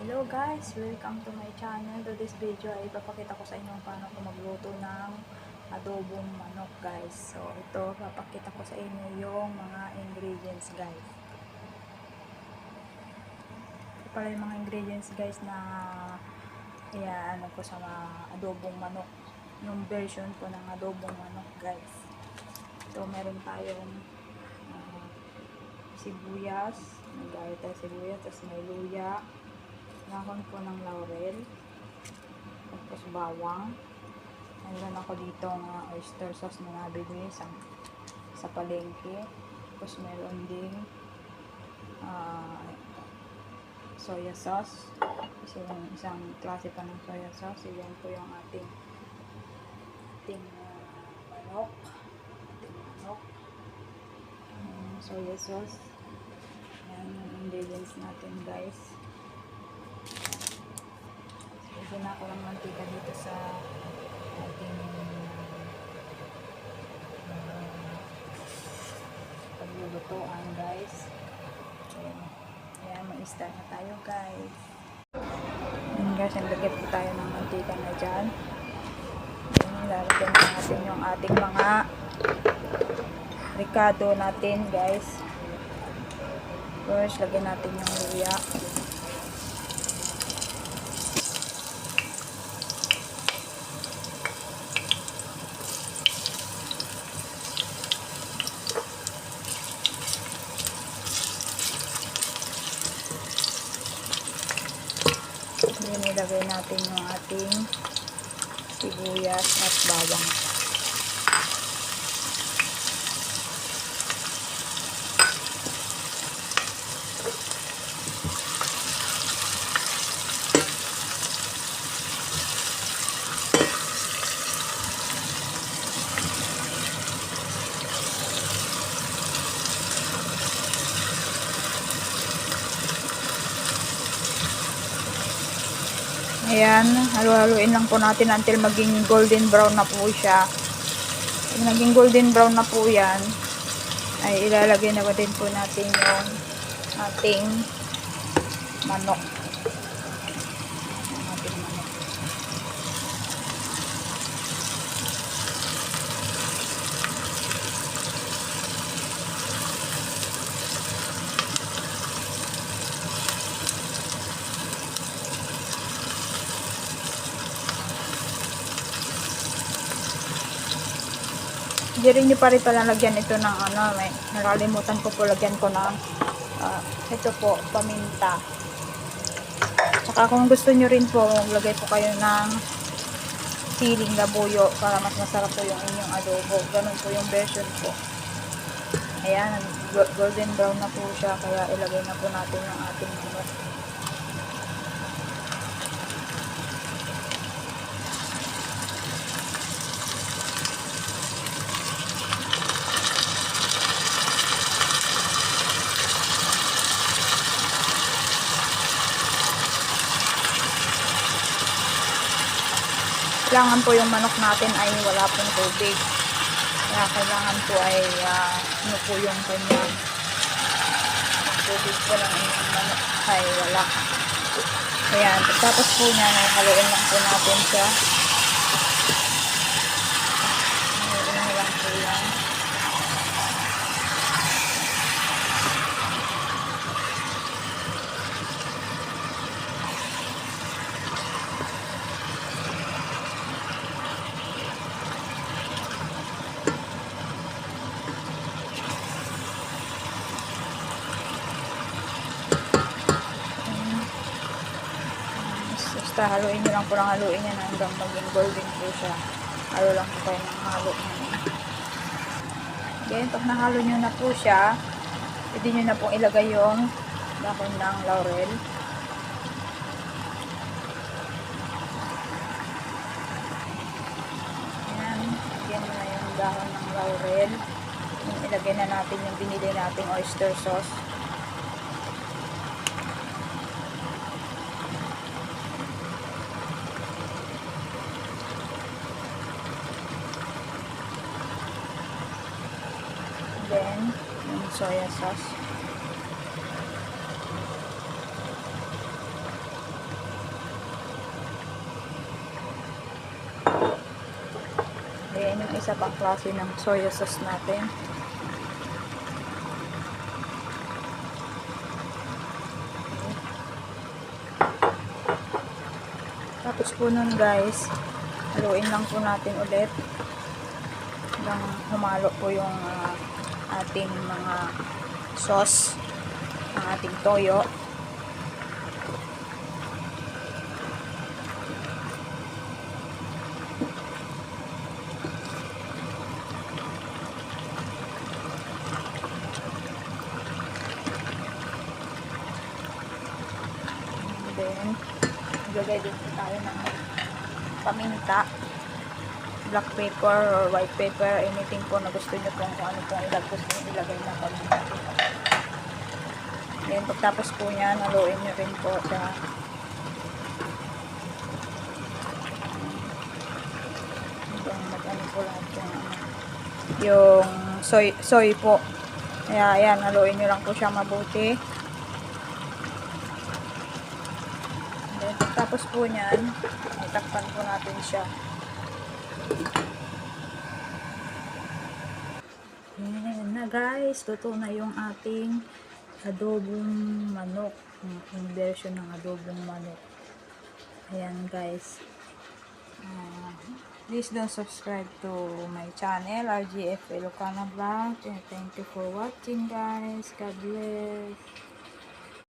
Hello guys! Welcome to my channel. To this video ay ipapakita ko sa inyo paano ko magluto ng adobong manok guys. So ito, papakita ko sa inyo yung mga ingredients guys. Ito pala yung mga ingredients guys na ano ko sa mga adobong manok. Yung version ko ng adobong manok guys. Ito meron tayong sibuyas. Nagayat tayo sibuyas, tapos may luya. Dahon po ng laurel, tapos bawang. Meron ako dito ng oyster sauce na nabili sa palengke. Tapos meron ding soya sauce. Kasi yung isang klase pa ng soya sauce. Yan po yung ating manok. Soya sauce. Yan yung ingredients natin guys. Lagyan ako ng mantika dito sa ating paglulutuan guys. Ayan, mag-start na tayo guys. Ayan guys, naglagay po tayo ng mantika na dyan. Ayan, lalagyan natin yung ating mga ricado natin guys. First, lagyan natin yung luya. Nilagay natin yung ating sibuyas at bawang. Ayan, halu-haluin lang po natin until maging golden brown na po siya. Pag naging golden brown na po yan, ay ilalagay na din po natin yung ating manok. Hindi rin nyo pa rin pala lagyan ito ng may nakalimutan ko po lagyan ko ng ito po, paminta. Tsaka kung gusto nyo rin po, maglagay po kayo ng siling labuyo para mas masarap po yung inyong adobo. Ganun po yung version ko. Ayan, golden brown na po siya, kaya ilagay na po natin yung ating manok. Kailangan po yung manok natin ay wala pong tubig. Kaya kailangan po ay ano po yung kanyang tubig po ng inyong manok ay wala. Ayan, tapos po niya, haluin lang po natin siya. Haluin lang po yan. Basta haluin nyo lang po ng haluin yan hanggang maging golden po siya. Halo lang po kayo ng halo niya. Ganyan, pag nahalo nyo na po siya, pwede nyo na pong ilagay yung dahon ng laurel. Ayan, lagyan na yung dahon ng laurel. Ilagay na natin yung binili nating oyster sauce. Then, yung yung soya sauce. Ayan yung isa pang klase ng soya sauce natin. Tapos po nun guys, haluin lang po natin ulit hanggang humalo po yung ating mga sauce, ang ating toyo. Then, maglagay din po tayo ng paminta, black pepper or white pepper, anything po na gusto nyo kung ano pong gusto nyo ilagay na paminta. Then, pagtapos po yan, haluin nyo rin po sa hanggang mag-ano po lahat yung soy po. Kaya, ayan, haluin nyo lang po siya mabuti. Then, pagtapos po nyan, itakpan po natin siya. Ayan na guys, luto na yung ating adobong manok. Yung version ng adobong manok. Ayan guys. Please don't subscribe to my channel, RGF Ilocana Vlog. Thank you for watching guys. God bless.